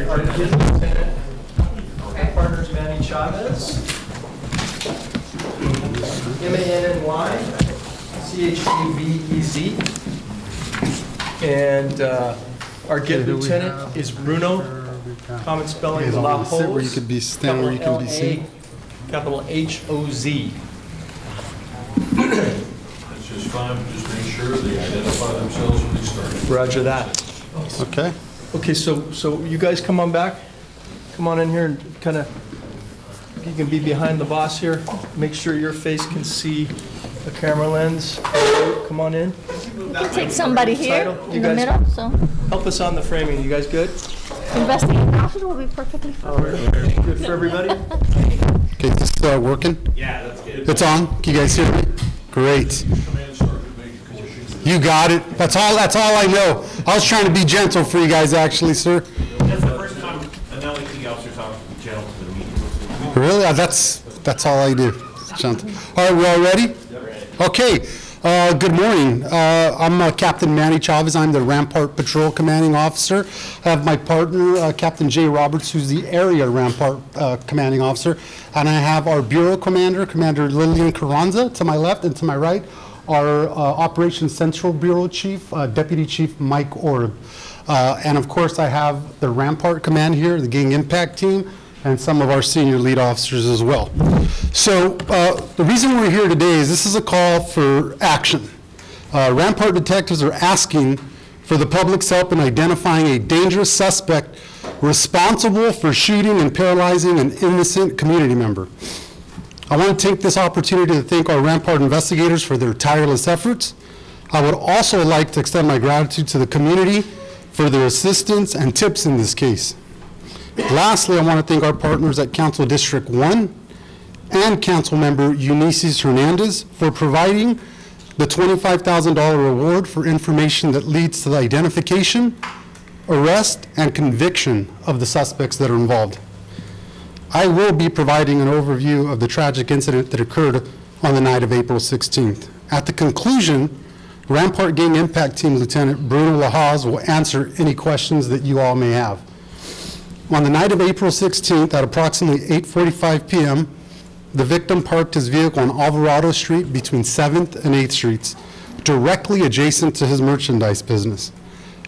our lieutenant. Okay. Partners Manny Chavez. MANNYCHEVEZ. And our get lieutenant is Bruno. Common spelling La Hoz. Where you could be stand where you can be seen. Capital H-O-Z. That's just fine. Just make sure they identify themselves when they start. Roger that. Okay. Okay, so you guys come on back. Come on in here and kind of, you can be behind the boss here. Make sure your face can see the camera lens. Come on in. We can take somebody here in the middle. So help us on the framing. You guys good? Investigating officer will be perfectly fine. All right. Good for everybody? Okay, this is working? Yeah, that's good. It's on? Can you guys hear me? Great. You got it. That's all I know. I was trying to be gentle for you guys, actually, sir. That's the first time an LAPD officer's talking gentle to the meeting. Really? That's all I do. Gentle. All right, we all ready? Okay. Good morning. I'm Captain Manny Chavez. I'm the Rampart Patrol Commanding Officer. I have my partner, Captain Jay Roberts, who's the Area Rampart Commanding Officer. And I have our Bureau Commander, Commander Lillian Carranza, to my left, and to my right, our Operations Central Bureau Chief, Deputy Chief Mike Orb. And of course, I have the Rampart Command here, the Gang Impact Team, and some of our senior lead officers as well. So the reason we're here today is this is a call for action. Rampart detectives are asking for the public's help in identifying a dangerous suspect responsible for shooting and paralyzing an innocent community member. I want to take this opportunity to thank our Rampart investigators for their tireless efforts. I would also like to extend my gratitude to the community for their assistance and tips in this case. Lastly, I want to thank our partners at Council District 1 and Council Member Eunices Hernandez for providing the $25,000 reward for information that leads to the identification, arrest, and conviction of the suspects that are involved. I will be providing an overview of the tragic incident that occurred on the night of April 16th. At the conclusion, Rampart Gang Impact Team Lieutenant Bruno La Hoz will answer any questions that you all may have. On the night of April 16th at approximately 8:45 p.m., the victim parked his vehicle on Alvarado Street between 7th and 8th Streets, directly adjacent to his merchandise business.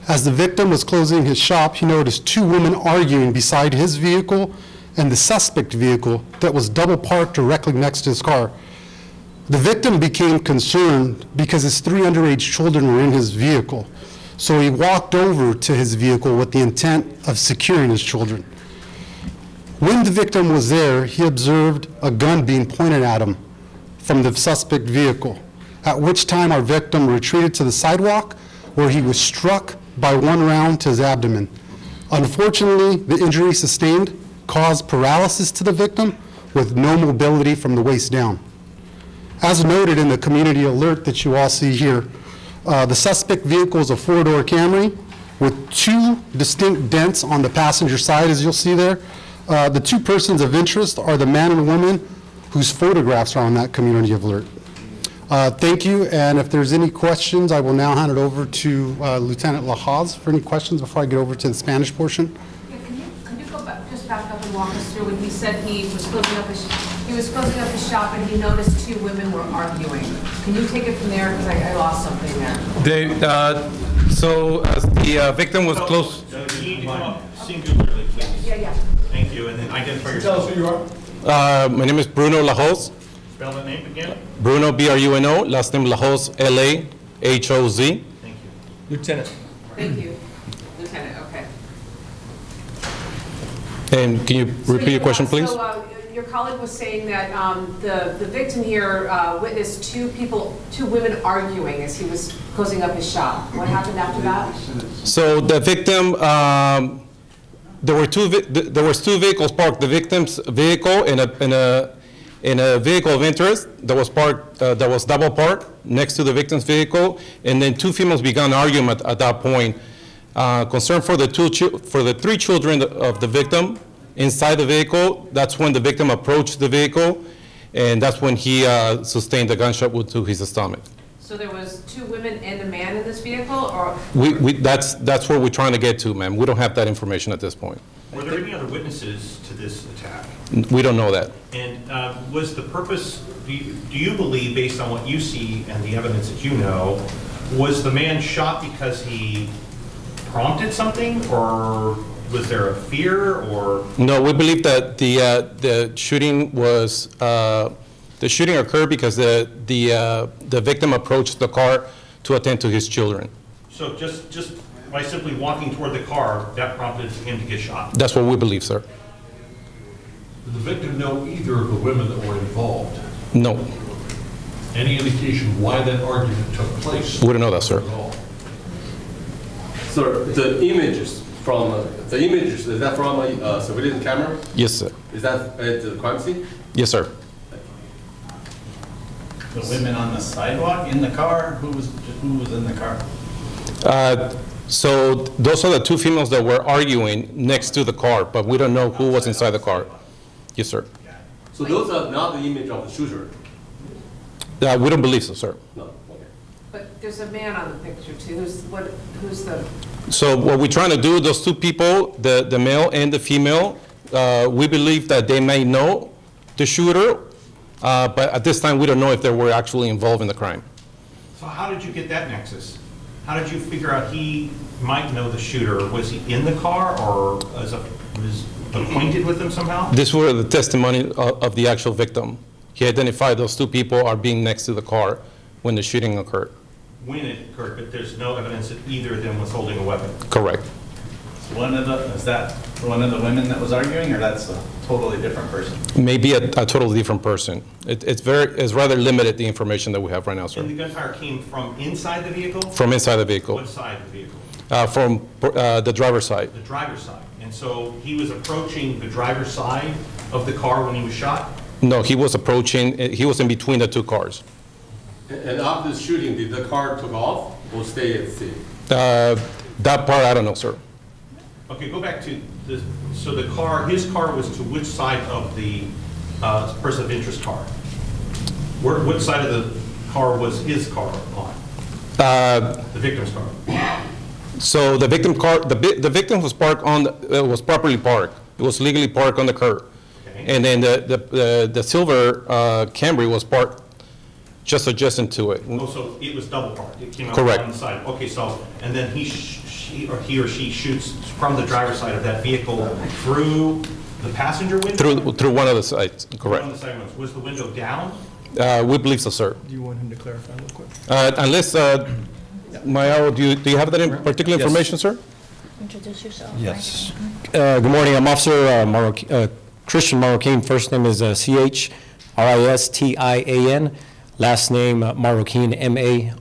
As the victim was closing his shop, he noticed two women arguing beside his vehicle and the suspect vehicle that was double parked directly next to his car. The victim became concerned because his 3 underage children were in his vehicle. So he walked over to his vehicle with the intent of securing his children. When the victim was there, he observed a gun being pointed at him from the suspect vehicle, at which time our victim retreated to the sidewalk where he was struck by one round to his abdomen. Unfortunately, the injury sustained caused paralysis to the victim with no mobility from the waist down. As noted in the community alert that you all see here, the suspect vehicle is a 4-door Camry with 2 distinct dents on the passenger side, as you'll see there. The 2 persons of interest are the man and woman whose photographs are on that community alert. Thank you, and if there's any questions, I will now hand it over to Lieutenant La Hoz for any questions before I get over to the Spanish portion. Yeah, can you go back, just back up and walk us through when he said he was closing up his shop and he noticed 2 women were arguing. Can you take it from there, because I lost something there. So as the victim was close. Singularly, please. Yeah. Thank you, and then identify yourself. Tell us who you are. My name is Bruno La Hoz. Spell the name again. Bruno, B-R-U-N-O. Last name La Hoz, L-A-H-O-Z. Thank you. Lieutenant. Thank you. Lieutenant, okay. And can you repeat your question, please? So your colleague was saying that the victim here witnessed 2 women arguing as he was closing up his shop. What happened after that? So the victim, there was 2 vehicles parked. The victim's vehicle in a vehicle of interest that was parked, that was double parked next to the victim's vehicle, and then 2 females began arguing at that point. Concern for the 3 children of the victim inside the vehicle. That's when the victim approached the vehicle, and that's when he sustained a gunshot wound to his stomach. So there was 2 women and a man in this vehicle, or? That's where we're trying to get to, ma'am. We don't have that information at this point. Were there any other witnesses to this attack? We don't know that. And was the purpose, do you believe, based on what you see and the evidence that you know, was the man shot because he prompted something, or was there a fear, or? No, we believe that the shooting was the shooting occurred because the victim approached the car to attend to his children. So just by simply walking toward the car, that prompted him to get shot? That's what we believe, sir. Did the victim know either of the women that were involved? No. Any indication why that argument took place? We don't know that, sir. Sir, the images, is that from a surveillance camera? Yes, sir. Is that at the crime scene? Yes, sir. The women on the sidewalk, in the car? Who was in the car? So those are the two females that were arguing next to the car, but we don't know who was inside the car. Yes, sir. So those are not the image of the shooter? We don't believe so, sir. No, okay. But there's a man on the picture too. Who's the? So what we're trying to do, those two people, the male and the female, we believe that they may know the shooter, but at this time we don't know if they were actually involved in the crime. So how did you get that nexus? How did you figure out he might know the shooter? Was he in the car, or was acquainted with them somehow? This were the testimony of the actual victim. He identified those two people are being next to the car when the shooting occurred. When it occurred, but there's no evidence that either of them was holding a weapon. Correct. Is that one of the women that was arguing, or that's a totally different person? Maybe a totally different person. It's rather limited, the information that we have right now, sir. And the gunfire came from inside the vehicle? From inside the vehicle. What side of the vehicle? From the driver's side. The driver's side. And so he was approaching the driver's side of the car when he was shot? No, he was approaching, he was in between the two cars. And after the shooting, did the car took off or stay at the scene? That part, I don't know, sir. Okay, go back to the, so the car, his car was to which side of the person of interest car? What side of the car was his car on? The victim's car? So the victim car, the victim was parked on, was properly parked. It was legally parked on the curb. Okay. And then the silver Camry was parked just adjacent to it. Oh, so it was double parked. It came out Correct. on the side. Okay, so, and then he or she shoots from the driver's side of that vehicle through the passenger window? Through one of the sides, correct. One of the side windows. Was the window down? We believe so, sir. Do you want him to clarify real quick? Unless, Mayo, do you have that particular information, sir? Introduce yourself. Yes. Good morning. I'm Officer Christian Marroquin. First name is Christian. Last name Marroquin, Marroquin.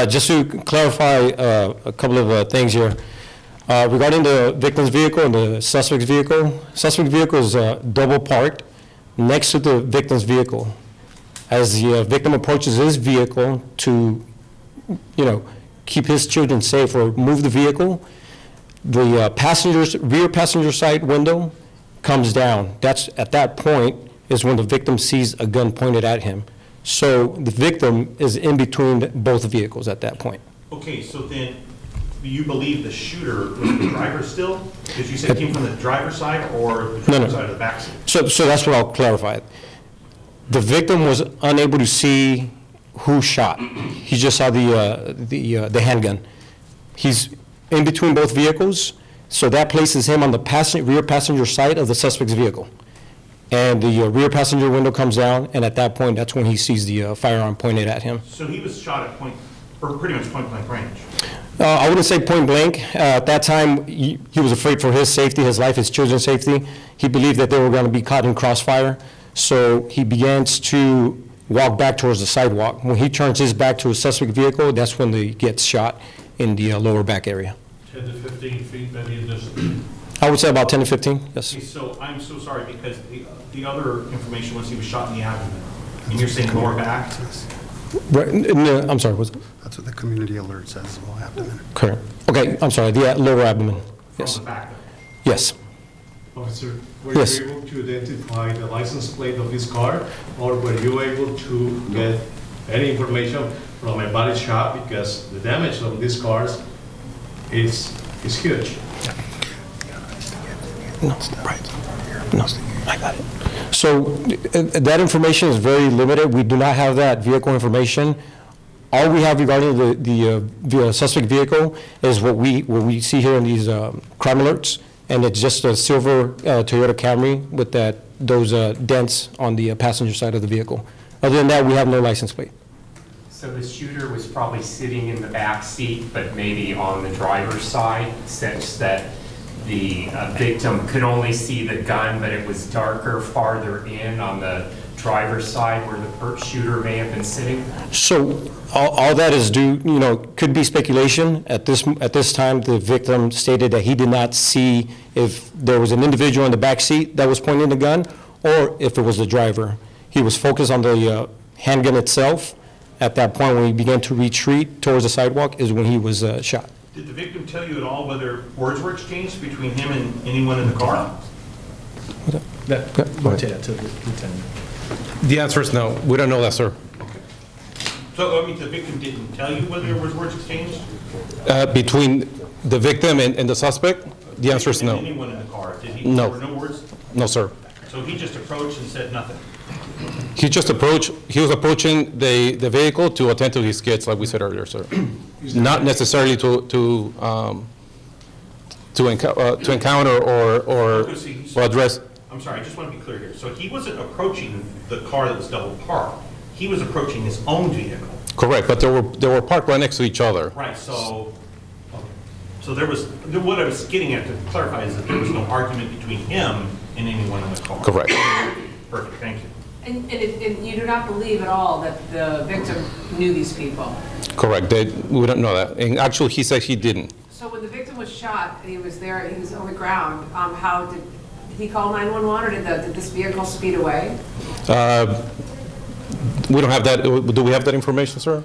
Just to clarify a couple of things here. Regarding the victim's vehicle and the suspect's vehicle is double parked next to the victim's vehicle. As the victim approaches his vehicle to, keep his children safe or move the vehicle, the rear passenger side window comes down. At that point is when the victim sees a gun pointed at him. So the victim is in between both vehicles at that point. Okay, so then you believe the shooter was the driver still? Because you said it came from the driver's side or the driver's side of the back seat? So that's what I'll clarify. The victim was unable to see who shot. He just saw the handgun. He's in between both vehicles, so that places him on the rear passenger side of the suspect's vehicle. And the rear passenger window comes down, and at that point, that's when he sees the firearm pointed at him. So he was shot at pretty much point blank range? I wouldn't say point blank. At that time, he was afraid for his safety, his life, his children's safety. He believed that they were going to be caught in crossfire. So he begins to walk back towards the sidewalk. When he turns his back to his suspect vehicle, that's when he gets shot in the lower back area. 10 to 15 feet, maybe in distance? I would say about 10 to 15, yes. Okay, so I'm so sorry because the other information was he was shot in the abdomen. And you're saying lower back? Right, no, I'm sorry, was it? That's what the community alert says, low abdomen. Correct. Okay, I'm sorry, the lower abdomen, yes. From the back? Yes. Officer, were Yes. you able to identify the license plate of his car, or were you able to get any information from a body shop, because the damage on these cars is huge? No, right. No, I got it. So that information is very limited. We do not have that vehicle information. All we have regarding the suspect vehicle is what we see here in these crime alerts, and it's just a silver Toyota Camry with those dents on the passenger side of the vehicle. Other than that, we have no license plate. So the shooter was probably sitting in the back seat, but maybe on the driver's side, such that the victim could only see the gun, but it was darker farther in on the driver's side where the shooter may have been sitting? So all that is could be speculation. At this time, the victim stated that he did not see if there was an individual in the back seat that was pointing the gun, or if it was the driver. He was focused on the handgun itself. At that point, when he began to retreat towards the sidewalk, is when he was shot. Did the victim tell you at all whether words were exchanged between him and anyone in the car? Rotate to the lieutenant. The answer is no. We don't know that, sir. Okay. So, I mean, the victim didn't tell you whether there was words exchanged? Between the victim and the suspect, the answer is no. Anyone in the car? Did he? No. There were no words? No, sir. So he just approached and said nothing? He was approaching the vehicle to attend to his kids, like we said earlier, sir. Not necessarily to encounter or address. I'm sorry, I just want to be clear here. So he wasn't approaching the car that was double parked. He was approaching his own vehicle. Correct, but they were parked right next to each other. Right, so there was, what I was getting at to clarify is that there was no argument between him and anyone in the car. Correct. Perfect, thank you. And you do not believe at all that the victim knew these people? Correct, we don't know that. And actually, he said he didn't. So when the victim was shot, he was there, he was on the ground, how did he call 911, or did this vehicle speed away? We don't have that. Do we have that information, sir?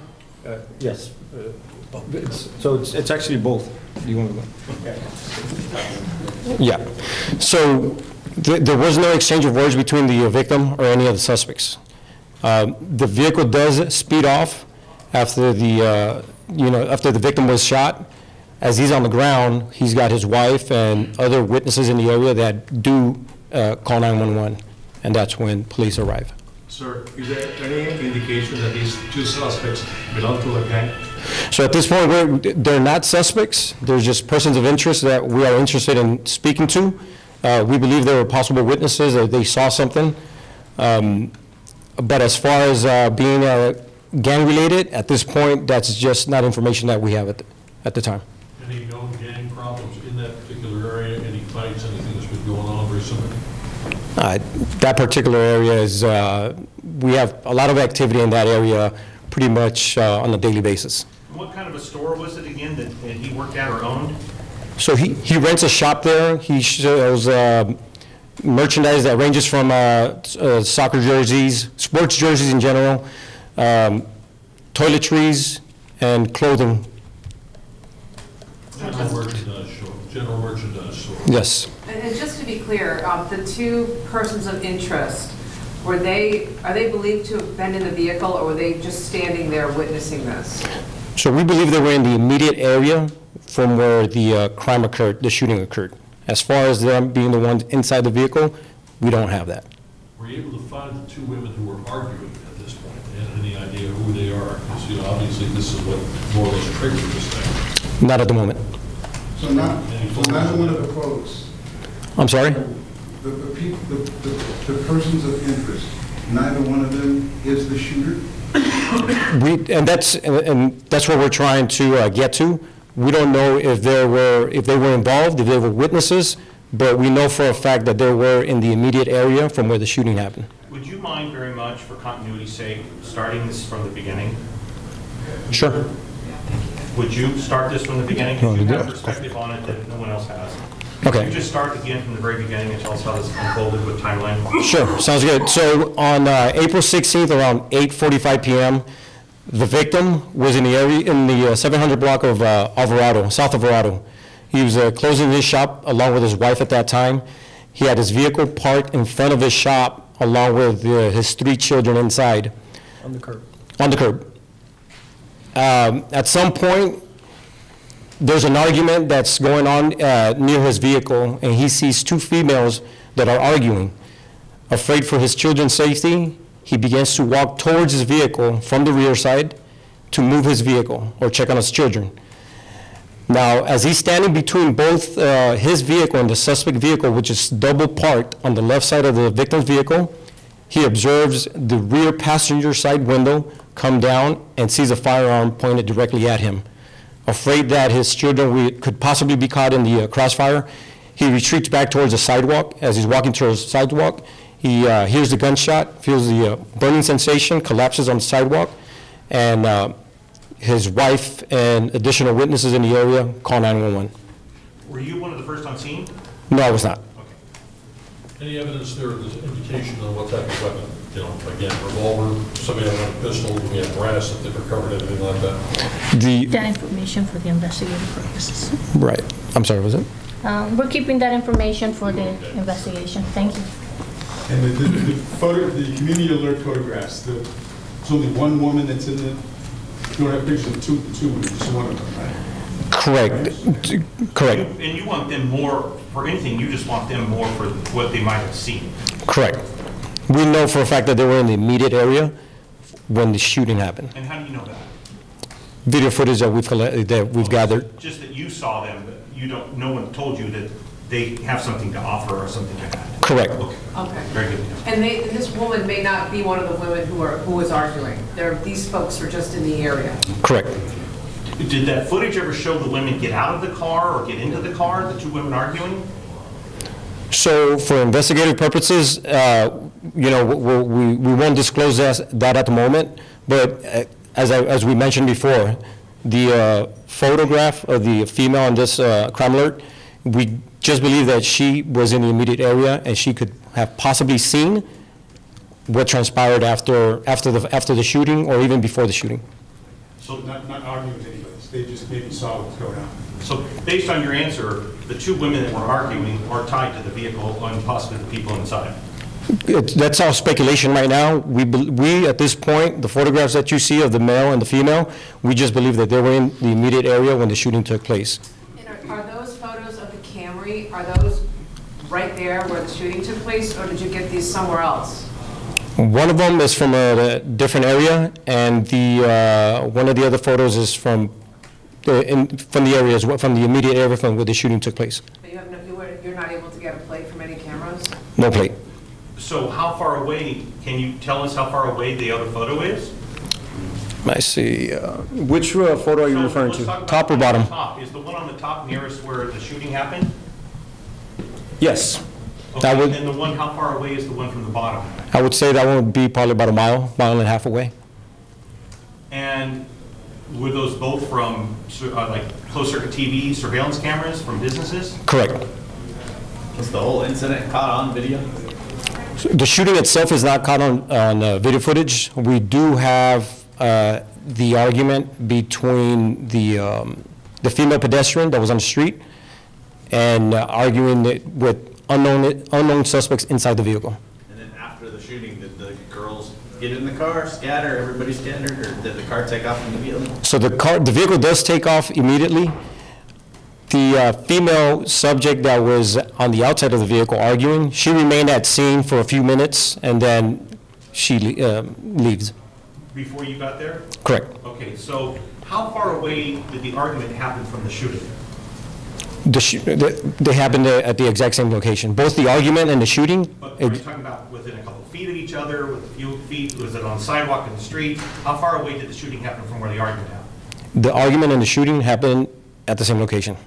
Yes. It's actually both. Do you want to go? Yeah. So there was no exchange of words between the victim or any of the suspects. The vehicle does speed off after the victim was shot. As he's on the ground, he's got his wife and other witnesses in the area that do call 911, and that's when police arrive. Sir, is there any indication that these two suspects belong to a gang? So at this point, they're not suspects. They're just persons of interest that we are interested in speaking to. We believe there were possible witnesses that they saw something. But as far as being gang-related, at this point, that's just not information that we have at the time. Any known gang problems in that particular area? Any fights, anything that's been going on recently? That particular area is, we have a lot of activity in that area pretty much on a daily basis. What kind of a store was it again that he worked at or owned? So he rents a shop there. He shows merchandise that ranges from soccer jerseys, sports jerseys in general, toiletries, and clothing. General merchandise store. Yes. And just to be clear, the two persons of interest, are they believed to have been in the vehicle, or were they just standing there witnessing this? So we believe they were in the immediate area from where the crime occurred, the shooting occurred. As far as them being the ones inside the vehicle, we don't have that. Were you able to find the two women who were arguing at this point? And any idea who they are? Because obviously this is what more or less triggered this thing. Not at the moment. So neither one of the folks. I'm sorry? The persons of interest, neither one of them is the shooter? And that's what we're trying to get to. We don't know if they were involved, if they were witnesses, but we know for a fact that they were in the immediate area from where the shooting happened. Would you mind very much, for continuity's sake, starting this from the beginning? Sure. Would you start this from the beginning? Because you have perspective on it that no one else has. Okay. Could you just start again from the very beginning and tell us how this unfolded with timeline? Sure, sounds good. So on April 16th, around 8:45 p.m., the victim was in the area, in the 700 block of Alvarado, South Alvarado. He was closing his shop along with his wife at that time. He had his vehicle parked in front of his shop along with his 3 children inside. On the curb. On the curb. At some point, there's an argument that's going on near his vehicle, and he sees two females that are arguing. Afraid for his children's safety, he begins to walk towards his vehicle from the rear side to move his vehicle or check on his children. Now, as he's standing between both his vehicle and the suspect vehicle, which is double parked on the left side of the victim's vehicle, he observes the rear passenger side window come down and sees a firearm pointed directly at him. Afraid that his children could possibly be caught in the crossfire, he retreats back towards the sidewalk. As he's walking towards the sidewalk, he hears the gunshot, feels the burning sensation, collapses on the sidewalk, and his wife and additional witnesses in the area call 911. Were you one of the first on scene? No, I was not. Any evidence there of this indication on what type of weapon? You know, again, revolver, somebody had a pistol, we had brass that they recovered, anything like that? That information for the investigative purposes. Right. I'm sorry, was it? We're keeping that information for the investigation. Thank you. And the photo, the community alert photographs, there's only one woman that's in the, you don't have pictures of two women, just one of them, right? Correct. Correct. And you want them more, for anything, you just want them more for what they might have seen. Correct. We know for a fact that they were in the immediate area when the shooting happened. And how do you know that? Video footage that we've gathered. Just that you saw them, but you don't, no one told you that they have something to offer or something like that. Correct. Okay. Very good. And this woman may not be one of the women who was arguing. These folks are just in the area. Correct. Did that footage ever show the women get out of the car or get into the car, the two women arguing? So for investigative purposes, you know, we won't disclose that at the moment, but as we mentioned before, the photograph of the female in this crime alert, we just believe that she was in the immediate area and she could have possibly seen what transpired after the shooting or even before the shooting. So not arguing with anybody, they just maybe saw what was going on. So based on your answer, the two women that were arguing are tied to the vehicle and possibly the people inside. That's all speculation right now. We at this point, the photographs that you see of the male and the female, we just believe that they were in the immediate area when the shooting took place. And are those photos of the Camry, are those right there where the shooting took place, or did you get these somewhere else? One of them is from a different area, and one of the other photos is from the areas, from the immediate area from where the shooting took place. But you're not able to get a plate from any cameras? No plate. So how far away, can you tell us how far away the other photo is? I see. Which photo are you referring to? Top or bottom? Top. Is the one on the top nearest where the shooting happened? Yes. Okay, and then the one, how far away is the one from the bottom? I would say that one would be probably about a mile and a half away. And were those both from like closed-circuit TV surveillance cameras from businesses? Correct. Was the whole incident caught on video? So the shooting itself is not caught on video footage. We do have the argument between the female pedestrian that was on the street and arguing with unknown suspects inside the vehicle. And then after the shooting, did the girls get in the car, scatter, everybody scattered, or did the car take off immediately? So the vehicle does take off immediately. The female subject that was on the outside of the vehicle arguing, she remained at scene for a few minutes, and then she leaves. Before you got there? Correct. Okay, so how far away did the argument happen from the shooting? They happened at the exact same location. Both the argument and the shooting. But are you talking about within a couple feet of each other, with a few feet? Was it on the sidewalk, in the street? How far away did the shooting happen from where the argument happened? The argument and the shooting happened at the same location.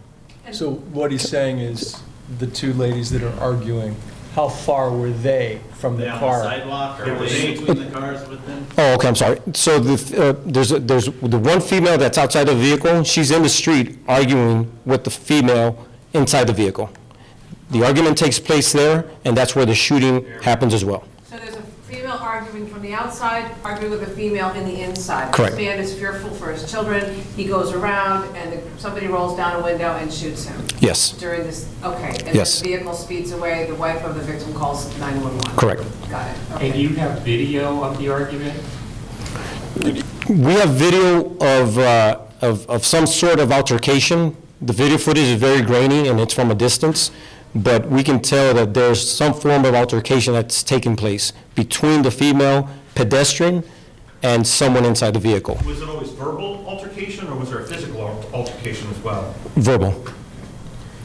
So what he's saying is the two ladies that are arguing, how far were they from the car? On the sidewalk, or were they between the cars with them? Oh, okay, I'm sorry. So there's the one female that's outside the vehicle. She's in the street arguing with the female inside the vehicle. The argument takes place there, and that's where the shooting happens as well. So there's a female arguing from the outside, arguing with a female in the inside. Correct. This man is fearful for his children. He goes around, and somebody rolls down a window and shoots him. Yes. During this, okay. And yes. The vehicle speeds away. The wife of the victim calls 911. Correct. Got it. Okay. And you have video of the argument? We have video of some sort of altercation The video footage is very grainy and it's from a distance, but we can tell that there's some form of altercation that's taking place between the female pedestrian and someone inside the vehicle. Was it always verbal altercation, or was there a physical altercation as well? Verbal. All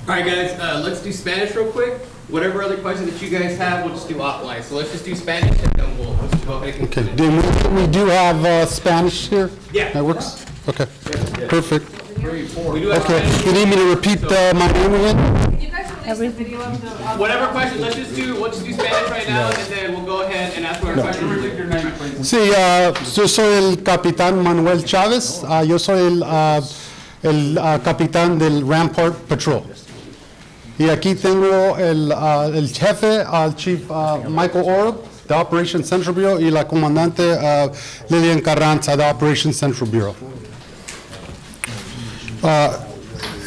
right, guys, let's do Spanish real quick. Whatever other questions that you guys have, we'll just do offline. So let's just do Spanish, and then we'll just go ahead and continue. Okay, we do have Spanish here? Yeah. That works? Okay, perfect. We do have Okay, Spanish. you need me to repeat my name again? You guys release the video of the... Whatever questions, we'll just do Spanish right now, and then we'll go ahead and ask whatever questions. Sí, yo soy el capitán Manuel Chávez. Yo soy el capitán del Rampart Patrol. Y aquí tengo el jefe, Chief Michael Orb, de Operation Central Bureau, y la comandante Lilian Carranza, de Operation Central Bureau.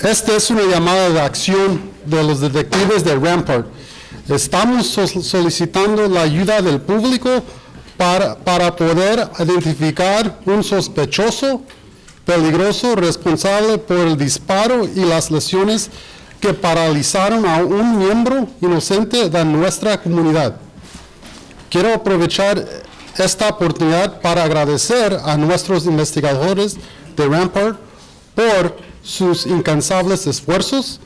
Esta es una llamada de acción de los detectives de Rampart. Estamos solicitando la ayuda del público para poder identificar un sospechoso, peligroso, responsable por el disparo y las lesiones que paralizaron a un miembro inocente de nuestra comunidad. Quiero aprovechar esta oportunidad para agradecer a nuestros investigadores de Rampart por sus incansables esfuerzos.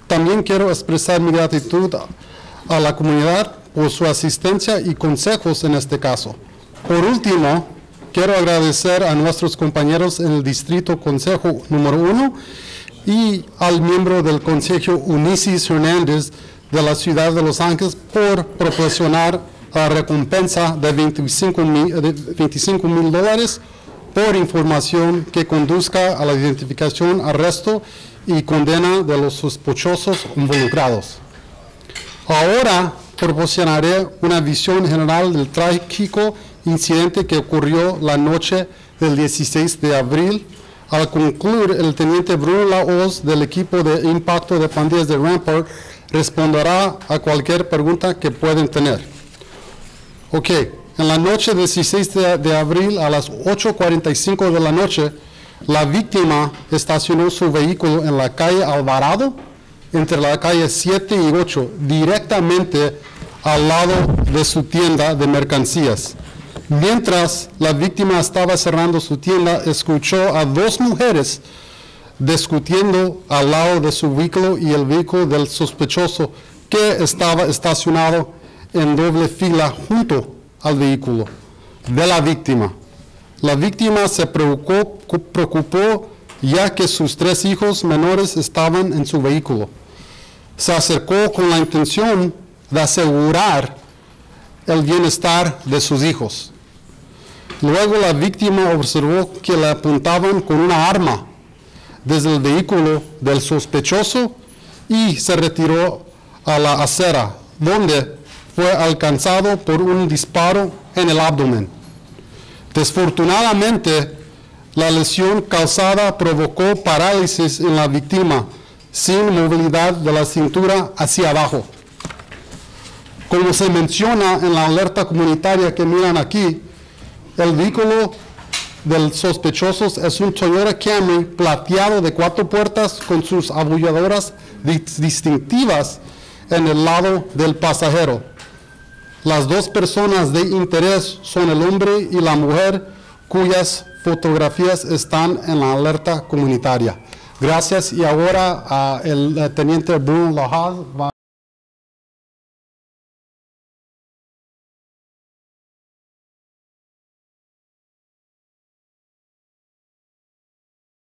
También quiero expresar mi gratitud a la comunidad por su asistencia y consejos en este caso. Por último, quiero agradecer a nuestros compañeros en el Distrito Consejo número 1 y al miembro del Consejo Unicis Hernández de la Ciudad de Los Ángeles por proporcionar la recompensa de $25,000 por información que conduzca a la identificación, arresto y condena de los sospechosos involucrados. Ahora proporcionaré una visión general del trágico incidente que ocurrió la noche del 16 de abril. Al concluir, el teniente Bruno Lahoz del equipo de impacto de pandillas de Rampart responderá a cualquier pregunta que puedan tener. Ok, en la noche del 16 de abril a las 8:45 de la noche, la víctima estacionó su vehículo en la calle Alvarado, entre la calle 7 y 8, directamente al lado de su tienda de mercancías. Mientras la víctima estaba cerrando su tienda, escuchó a dos mujeres discutiendo al lado de su vehículo y el vehículo del sospechoso, que estaba estacionado en doble fila junto al vehículo de la víctima. La víctima se preocupó ya que sus 3 hijos menores estaban en su vehículo. Se acercó con la intención de asegurar el bienestar de sus hijos. Luego la víctima observó que le apuntaban con una arma desde el vehículo del sospechoso y se retiró a la acera, donde fue alcanzado por un disparo en el abdomen. Desfortunadamente, la lesión causada provocó parálisis en la víctima, sin movilidad de la cintura hacia abajo. Como se menciona en la alerta comunitaria que miran aquí, el vehículo del sospechoso es un Toyota Camry plateado de 4 puertas con sus abolladoras distintivas en el lado del pasajero. Las 2 personas de interés son el hombre y la mujer, cuyas fotografías están en la alerta comunitaria. Gracias, y ahora el teniente Bruno Lahoz va